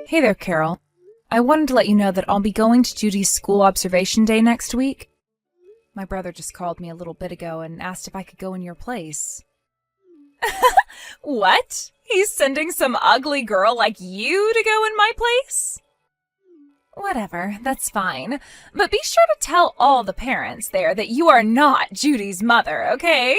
Hey there, Carol. I wanted to let you know that I'll be going to Judy's school observation day next week. My brother just called me a little bit ago and asked if I could go in your place. What? He's sending some ugly girl like you to go in my place? Whatever, that's fine. But be sure to tell all the parents there that you are not Judy's mother, okay?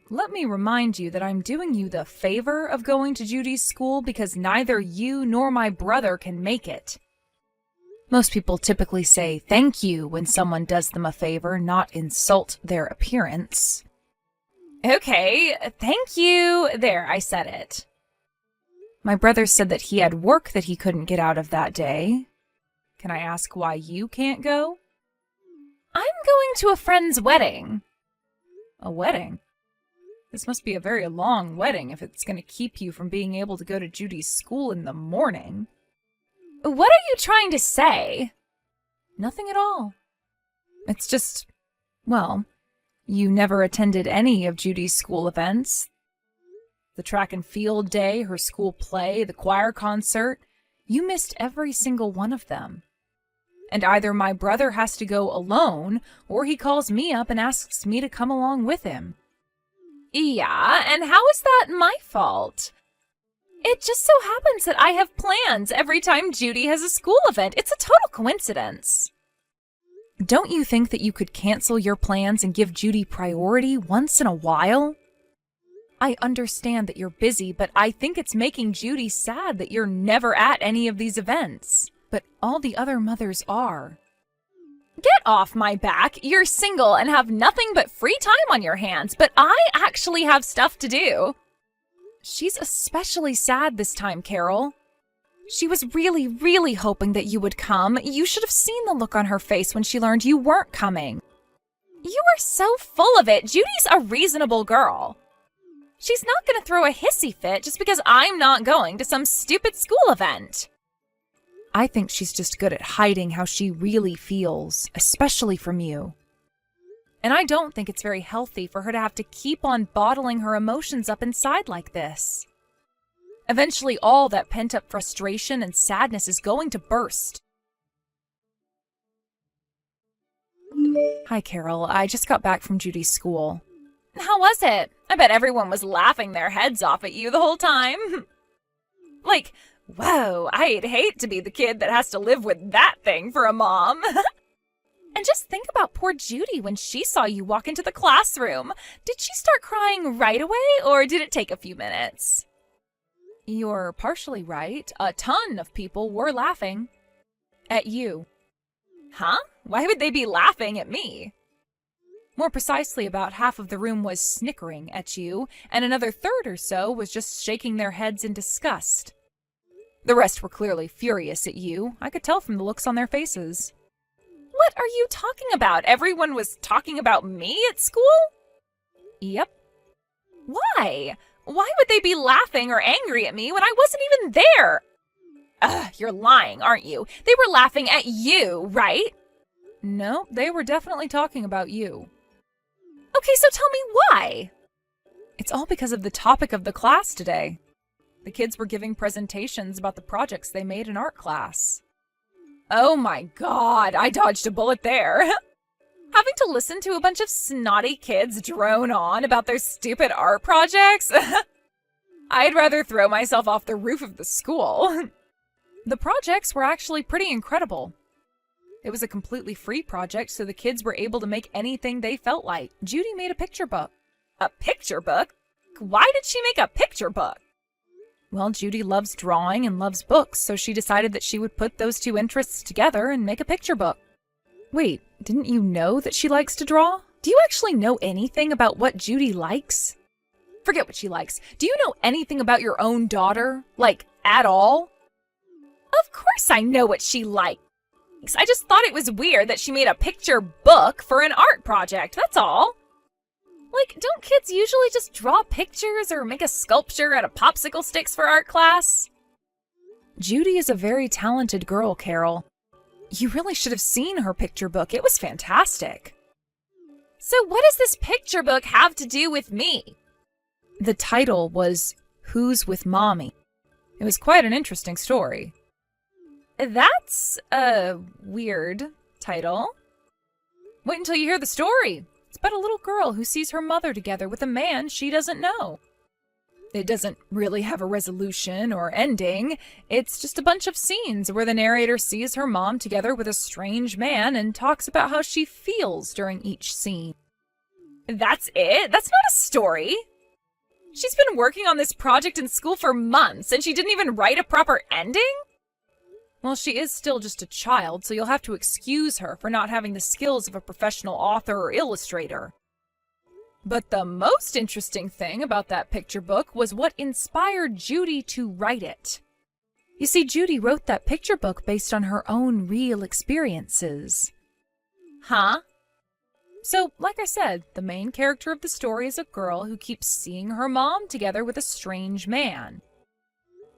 Let me remind you that I'm doing you the favor of going to Judy's school because neither you nor my brother can make it. Most people typically say thank you when someone does them a favor, not insult their appearance. Okay, thank you. There, I said it. My brother said that he had work that he couldn't get out of that day. Can I ask why you can't go? I'm going to a friend's wedding. A wedding? This must be a very long wedding if it's going to keep you from being able to go to Judy's school in the morning. What are you trying to say? Nothing at all. It's just, well, you never attended any of Judy's school events. The track and field day, her school play, the choir concert. You missed every single one of them. And either my brother has to go alone, or he calls me up and asks me to come along with him. Yeah, and how is that my fault? It just so happens that I have plans every time Judy has a school event. It's a total coincidence. Don't you think that you could cancel your plans and give Judy priority once in a while? I understand that you're busy, but I think it's making Judy sad that you're never at any of these events. But all the other mothers are. Get off my back. You're single and have nothing but free time on your hands, but I actually have stuff to do. She's especially sad this time, Carol. She was really, really hoping that you would come. You should have seen the look on her face when she learned you weren't coming. You are so full of it. Judy's a reasonable girl. She's not going to throw a hissy fit just because I'm not going to some stupid school event. I think she's just good at hiding how she really feels, especially from you. And I don't think it's very healthy for her to have to keep on bottling her emotions up inside like this. Eventually, all that pent-up frustration and sadness is going to burst. Hi, Carol. I just got back from Judy's school. How was it? I bet everyone was laughing their heads off at you the whole time. Like, whoa, I'd hate to be the kid that has to live with that thing for a mom. And just think about poor Judy when she saw you walk into the classroom. Did she start crying right away, or did it take a few minutes? You're partially right. A ton of people were laughing. At you. Huh? Why would they be laughing at me? More precisely, about half of the room was snickering at you, and another third or so was just shaking their heads in disgust. The rest were clearly furious at you. I could tell from the looks on their faces. What are you talking about? Everyone was talking about me at school? Yep. Why? Why would they be laughing or angry at me when I wasn't even there? You're lying, aren't you? They were laughing at you, right? No, they were definitely talking about you. Okay, so tell me why. It's all because of the topic of the class today. The kids were giving presentations about the projects they made in art class. Oh my God, I dodged a bullet there. Having to listen to a bunch of snotty kids drone on about their stupid art projects? I'd rather throw myself off the roof of the school. The projects were actually pretty incredible. It was a completely free project, so the kids were able to make anything they felt like. Judy made a picture book. A picture book? Why did she make a picture book? Well, Judy loves drawing and loves books, so she decided that she would put those two interests together and make a picture book. Wait, didn't you know that she likes to draw? Do you actually know anything about what Judy likes? Forget what she likes. Do you know anything about your own daughter? Like, at all? Of course I know what she likes. I just thought it was weird that she made a picture book for an art project, that's all. Like, don't kids usually just draw pictures or make a sculpture out of popsicle sticks for art class? Judy is a very talented girl, Carol. You really should have seen her picture book. It was fantastic. So what does this picture book have to do with me? The title was Who's with Mommy? It was quite an interesting story. That's a weird title. Wait until you hear the story. It's about a little girl who sees her mother together with a man she doesn't know. It doesn't really have a resolution or ending. It's just a bunch of scenes where the narrator sees her mom together with a strange man and talks about how she feels during each scene. That's it? That's not a story. She's been working on this project in school for months and she didn't even write a proper ending? Well, she is still just a child, so you'll have to excuse her for not having the skills of a professional author or illustrator. But the most interesting thing about that picture book was what inspired Judy to write it. You see, Judy wrote that picture book based on her own real experiences. Huh? So, like I said, the main character of the story is a girl who keeps seeing her mom together with a strange man.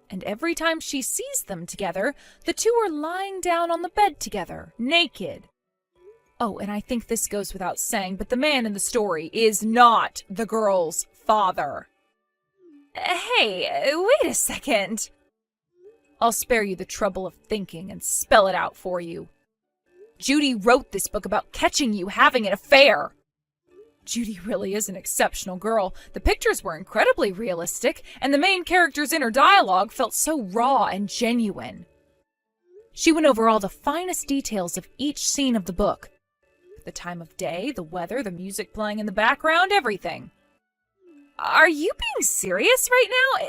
And every time she sees them together, the two are lying down on the bed together, naked. Oh, and I think this goes without saying, but the man in the story is not the girl's father. Hey, wait a second. I'll spare you the trouble of thinking and spell it out for you. Judy wrote this book about catching you having an affair. Judy really is an exceptional girl. The pictures were incredibly realistic, and the main character's inner dialogue felt so raw and genuine. She went over all the finest details of each scene of the book. The time of day, the weather, the music playing in the background, everything. Are you being serious right now?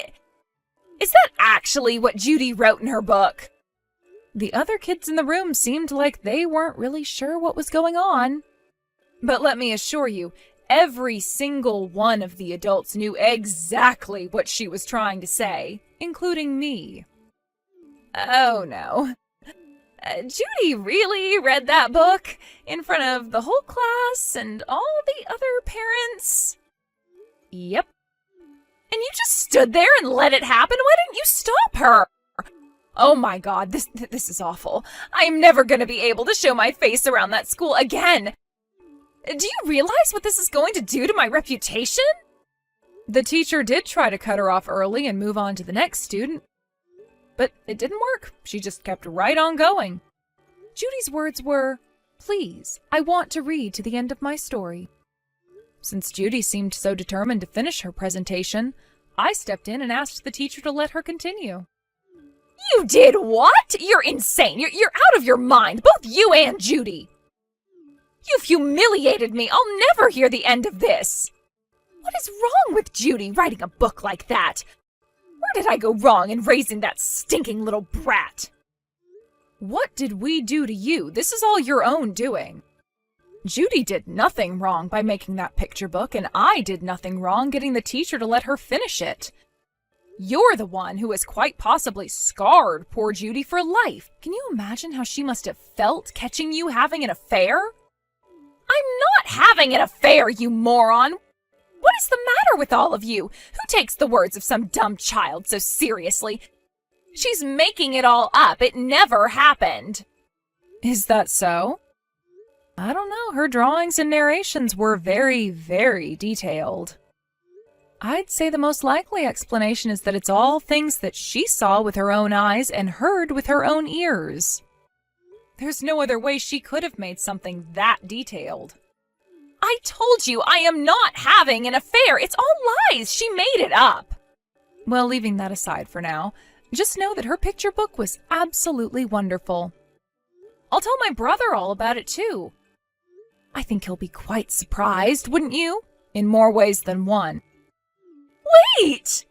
Is that actually what Judy wrote in her book? The other kids in the room seemed like they weren't really sure what was going on. But let me assure you, every single one of the adults knew exactly what she was trying to say, including me. Oh no. Judy really read that book in front of the whole class and all the other parents? Yep. And you just stood there and let it happen? Why didn't you stop her? Oh my God, this is awful. I'm never going to be able to show my face around that school again. Do you realize what this is going to do to my reputation? The teacher did try to cut her off early and move on to the next student. But it didn't work. She just kept right on going. Judy's words were, "Please, I want to read to the end of my story." Since Judy seemed so determined to finish her presentation, I stepped in and asked the teacher to let her continue. You did what? You're insane. You're out of your mind, both you and Judy. You've humiliated me. I'll never hear the end of this. What is wrong with Judy writing a book like that? Where did I go wrong in raising that stinking little brat? What did we do to you? This is all your own doing. Judy did nothing wrong by making that picture book, and I did nothing wrong getting the teacher to let her finish it. You're the one who has quite possibly scarred poor Judy for life. Can you imagine how she must have felt catching you having an affair? I'm not having an affair, you moron! What is the matter with all of you? Who takes the words of some dumb child so seriously? She's making it all up. It never happened. Is that so? I don't know. Her drawings and narrations were very, very detailed. I'd say the most likely explanation is that it's all things that she saw with her own eyes and heard with her own ears. There's no other way she could have made something that detailed. I told you I am not having an affair. It's all lies. She made it up. Well, leaving that aside for now, just know that her picture book was absolutely wonderful. I'll tell my brother all about it too. I think he'll be quite surprised, wouldn't you? In more ways than one. Wait!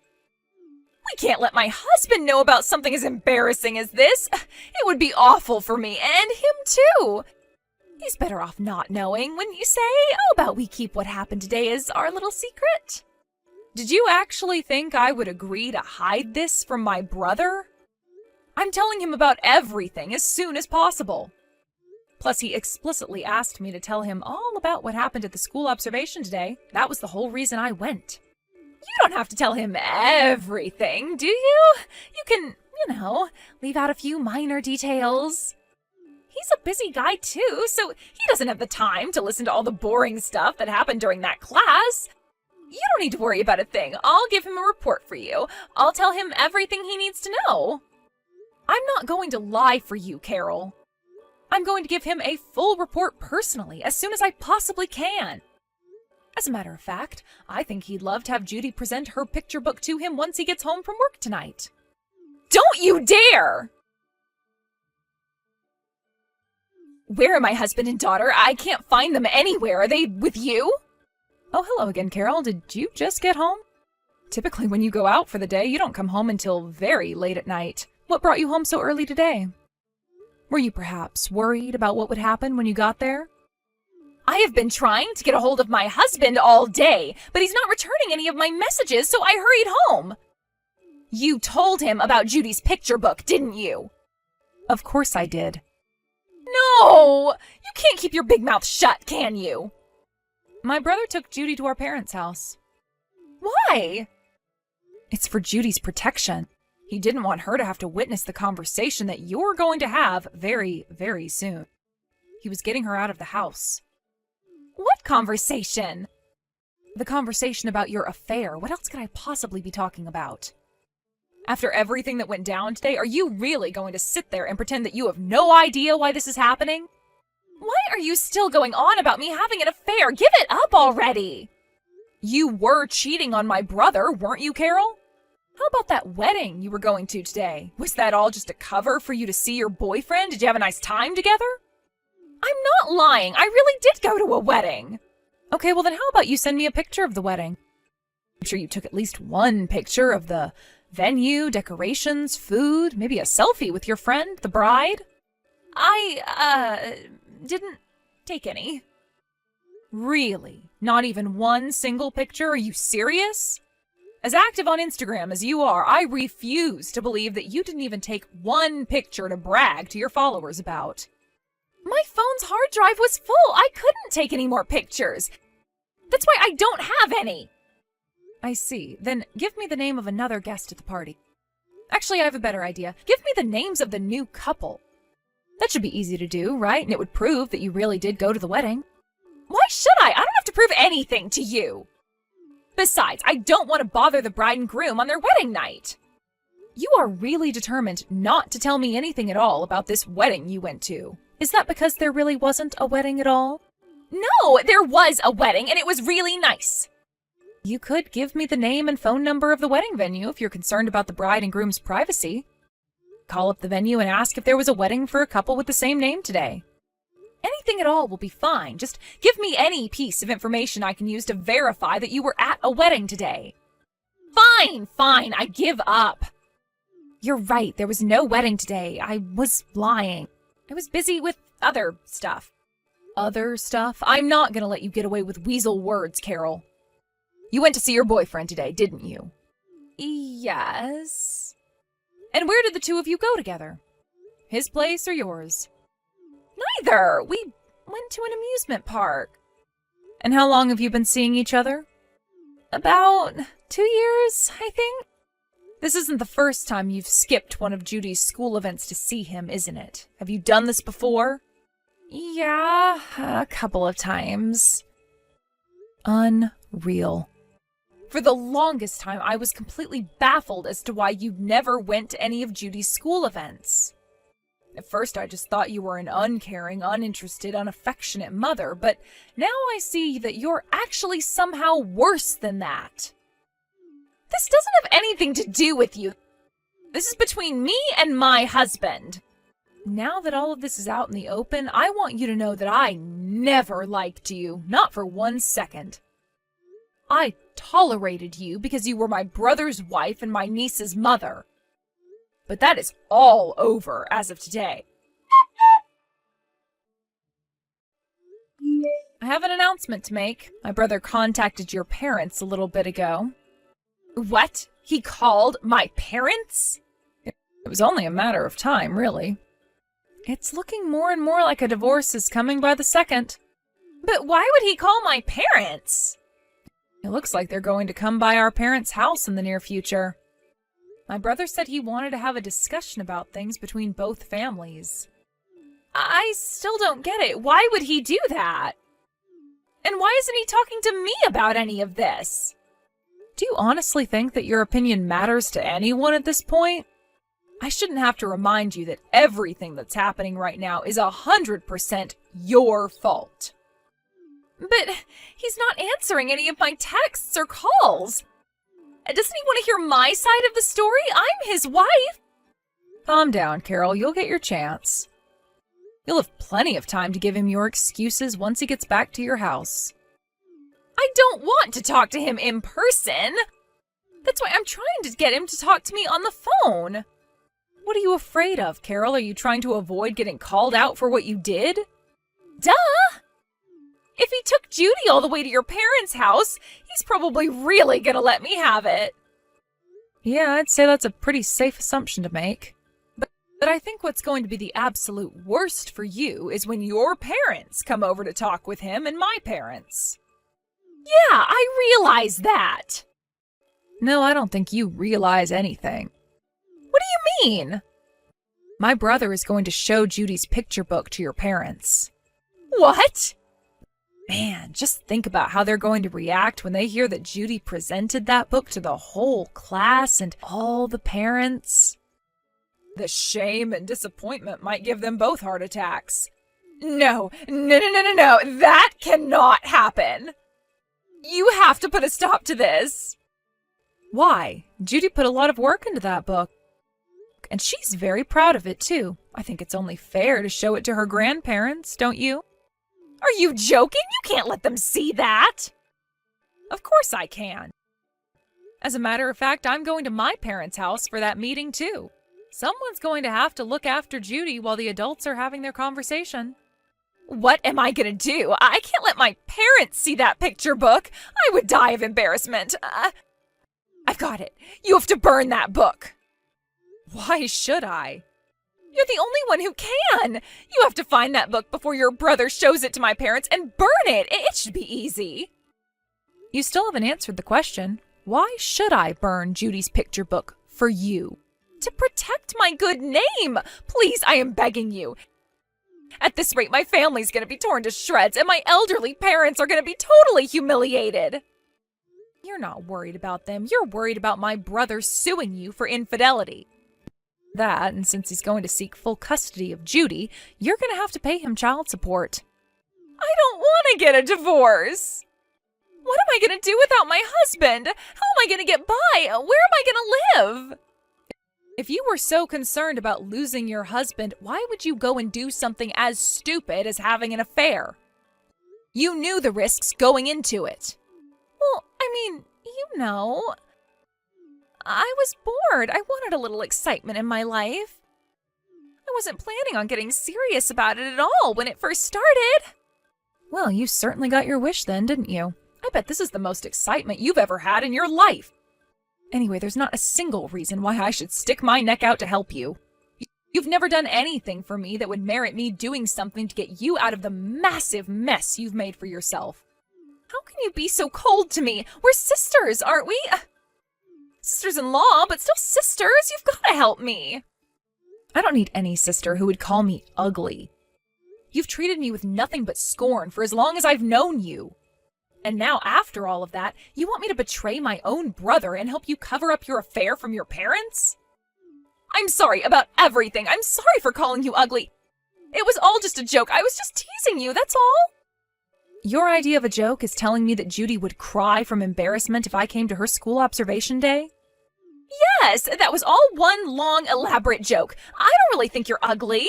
We can't let my husband know about something as embarrassing as this. It would be awful for me and him too. He's better off not knowing, wouldn't you say? How about we keep what happened today as our little secret? Did you actually think I would agree to hide this from my brother? I'm telling him about everything as soon as possible. Plus, he explicitly asked me to tell him all about what happened at the school observation today. That was the whole reason I went. You don't have to tell him everything, do you? You can, leave out a few minor details. He's a busy guy too, so he doesn't have the time to listen to all the boring stuff that happened during that class. You don't need to worry about a thing. I'll give him a report for you. I'll tell him everything he needs to know. I'm not going to lie for you, Carol. I'm going to give him a full report personally as soon as I possibly can. As a matter of fact, I think he'd love to have Judy present her picture book to him once he gets home from work tonight. Don't you dare! Where are my husband and daughter? I can't find them anywhere. Are they with you? Oh, hello again, Carol. Did you just get home? Typically, when you go out for the day, you don't come home until very late at night. What brought you home so early today? Were you perhaps worried about what would happen when you got there? I have been trying to get a hold of my husband all day, but he's not returning any of my messages, so I hurried home. You told him about Judy's picture book, didn't you? Of course I did. No! You can't keep your big mouth shut, can you? My brother took Judy to our parents' house. Why? It's for Judy's protection. He didn't want her to have to witness the conversation that you're going to have very, very soon. He was getting her out of the house. What conversation? The conversation about your affair. What else could I possibly be talking about? After everything that went down today, are you really going to sit there and pretend that you have no idea why this is happening? Why are you still going on about me having an affair? Give it up already! You were cheating on my brother, weren't you, Carol? How about that wedding you were going to today? Was that all just a cover for you to see your boyfriend? Did you have a nice time together? I'm not lying. I really did go to a wedding. Okay, well then how about you send me a picture of the wedding? I'm sure you took at least one picture of the venue, decorations, food, maybe a selfie with your friend, the bride. I didn't take any. Really? Not even one single picture? Are you serious? As active on Instagram as you are, I refuse to believe that you didn't even take one picture to brag to your followers about. My phone's hard drive was full. I couldn't take any more pictures. That's why I don't have any. I see. Then give me the name of another guest at the party. Actually, I have a better idea. Give me the names of the new couple. That should be easy to do, right? And it would prove that you really did go to the wedding. Why should I? I don't have to prove anything to you. Besides, I don't want to bother the bride and groom on their wedding night. You are really determined not to tell me anything at all about this wedding you went to. Is that because there really wasn't a wedding at all? No, there was a wedding, and it was really nice. You could give me the name and phone number of the wedding venue if you're concerned about the bride and groom's privacy. Call up the venue and ask if there was a wedding for a couple with the same name today. Anything at all will be fine. Just give me any piece of information I can use to verify that you were at a wedding today. Fine, I give up. You're right, there was no wedding today. I was lying. I was busy with other stuff. Other stuff? I'm not gonna let you get away with weasel words, Carol. You went to see your boyfriend today, didn't you? Yes. And where did the two of you go together? His place or yours? Neither. We went to an amusement park. And how long have you been seeing each other? About 2 years, I think. This isn't the first time you've skipped one of Judy's school events to see him, isn't it? Have you done this before? Yeah, a couple of times. Unreal. For the longest time, I was completely baffled as to why you never went to any of Judy's school events. At first, I just thought you were an uncaring, uninterested, unaffectionate mother, but now I see that you're actually somehow worse than that. This doesn't have anything to do with you. This is between me and my husband. Now that all of this is out in the open, I want you to know that I never liked you, not for 1 second. I tolerated you because you were my brother's wife and my niece's mother. But that is all over as of today. I have an announcement to make. My brother contacted your parents a little bit ago. What? He called my parents? It was only a matter of time, really. It's looking more and more like a divorce is coming by the second. But why would he call my parents? It looks like they're going to come by our parents' house in the near future. My brother said he wanted to have a discussion about things between both families. I still don't get it. Why would he do that? And why isn't he talking to me about any of this? Do you honestly think that your opinion matters to anyone at this point? I shouldn't have to remind you that everything that's happening right now is 100% your fault. But he's not answering any of my texts or calls. Doesn't he want to hear my side of the story? I'm his wife. Calm down, Carol. You'll get your chance. You'll have plenty of time to give him your excuses once he gets back to your house. I don't want to talk to him in person. That's why I'm trying to get him to talk to me on the phone. What are you afraid of, Carol? Are you trying to avoid getting called out for what you did? Duh! If he took Judy all the way to your parents' house, he's probably really gonna let me have it. Yeah, I'd say that's a pretty safe assumption to make. But I think what's going to be the absolute worst for you is when your parents come over to talk with him and my parents. Yeah, I realize that. No, I don't think you realize anything. What do you mean? My brother is going to show Judy's picture book to your parents. What? Man, just think about how they're going to react when they hear that Judy presented that book to the whole class and all the parents. The shame and disappointment might give them both heart attacks. No, that cannot happen. You have to put a stop to this. Why? Judy put a lot of work into that book. And she's very proud of it, too. I think it's only fair to show it to her grandparents, don't you? Are you joking? You can't let them see that. Of course I can. As a matter of fact, I'm going to my parents' house for that meeting, too. Someone's going to have to look after Judy while the adults are having their conversation. What am I going to do? I can't let my parents see that picture book. I would die of embarrassment. I've got it. You have to burn that book. Why should I? You're the only one who can. You have to find that book before your brother shows it to my parents and burn it. It should be easy. You still haven't answered the question. Why should I burn Judy's picture book for you? To protect my good name. Please, I am begging you. At this rate, my family's going to be torn to shreds, and my elderly parents are going to be totally humiliated. You're not worried about them. You're worried about my brother suing you for infidelity. That, and since he's going to seek full custody of Judy, you're going to have to pay him child support. I don't want to get a divorce. What am I going to do without my husband? How am I going to get by? Where am I going to live? If you were so concerned about losing your husband, why would you go and do something as stupid as having an affair? You knew the risks going into it. Well, I mean, you know, I was bored. I wanted a little excitement in my life. I wasn't planning on getting serious about it at all when it first started. Well, you certainly got your wish then, didn't you? I bet this is the most excitement you've ever had in your life. Anyway, there's not a single reason why I should stick my neck out to help you. You've never done anything for me that would merit me doing something to get you out of the massive mess you've made for yourself. How can you be so cold to me? We're sisters, aren't we? Sisters-in-law, but still sisters. You've got to help me. I don't need any sister who would call me ugly. You've treated me with nothing but scorn for as long as I've known you. And now, after all of that, you want me to betray my own brother and help you cover up your affair from your parents? I'm sorry about everything. I'm sorry for calling you ugly. It was all just a joke. I was just teasing you, that's all. Your idea of a joke is telling me that Judy would cry from embarrassment if I came to her school observation day? Yes, that was all one long, elaborate joke. I don't really think you're ugly.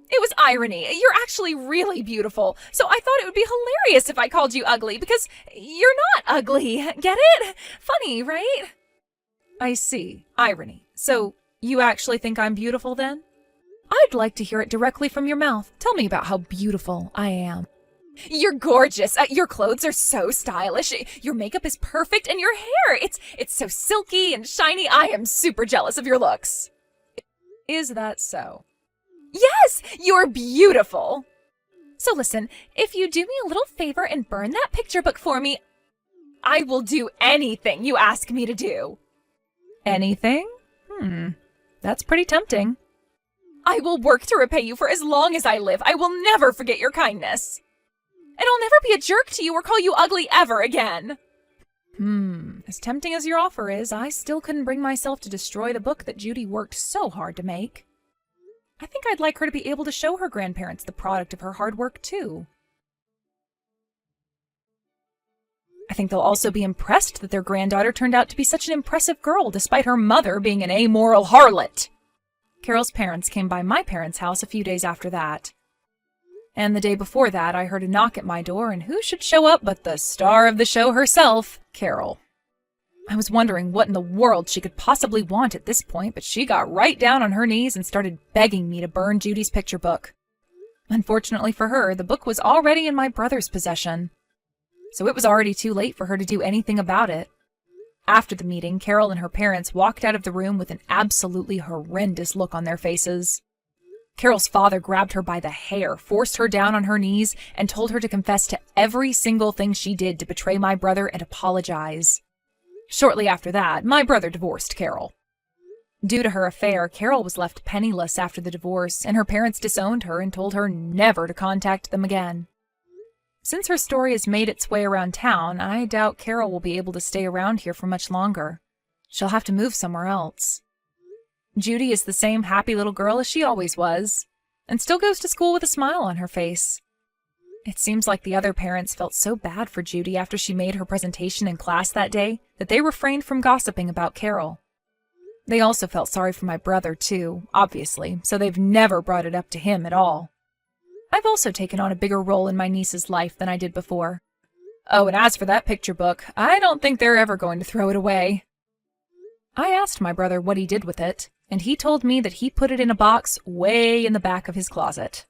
It was irony. You're actually really beautiful. So I thought it would be hilarious if I called you ugly, because you're not ugly. Get it? Funny, right? I see. Irony. So you actually think I'm beautiful then? I'd like to hear it directly from your mouth. Tell me about how beautiful I am. You're gorgeous. Your clothes are so stylish. Your makeup is perfect, and your hair, it's so silky and shiny. I am super jealous of your looks. Is that so? Yes, you're beautiful. So listen, if you do me a little favor and burn that picture book for me, I will do anything you ask me to do. Anything? That's pretty tempting. I will work to repay you for as long as I live. I will never forget your kindness. And I'll never be a jerk to you or call you ugly ever again. As tempting as your offer is, I still couldn't bring myself to destroy the book that Judy worked so hard to make. I think I'd like her to be able to show her grandparents the product of her hard work, too. I think they'll also be impressed that their granddaughter turned out to be such an impressive girl, despite her mother being an amoral harlot. Carol's parents came by my parents' house a few days after that. And the day before that, I heard a knock at my door, and who should show up but the star of the show herself, Carol. I was wondering what in the world she could possibly want at this point, but she got right down on her knees and started begging me to burn Judy's picture book. Unfortunately for her, the book was already in my brother's possession, so it was already too late for her to do anything about it. After the meeting, Carol and her parents walked out of the room with an absolutely horrendous look on their faces. Carol's father grabbed her by the hair, forced her down on her knees, and told her to confess to every single thing she did to betray my brother and apologize. Shortly after that, my brother divorced Carol. Due to her affair, Carol was left penniless after the divorce, and her parents disowned her and told her never to contact them again. Since her story has made its way around town, I doubt Carol will be able to stay around here for much longer. She'll have to move somewhere else. Judy is the same happy little girl as she always was, and still goes to school with a smile on her face. It seems like the other parents felt so bad for Judy after she made her presentation in class that day that they refrained from gossiping about Carol. They also felt sorry for my brother, too, obviously, so they've never brought it up to him at all. I've also taken on a bigger role in my niece's life than I did before. Oh, and as for that picture book, I don't think they're ever going to throw it away. I asked my brother what he did with it, and he told me that he put it in a box way in the back of his closet.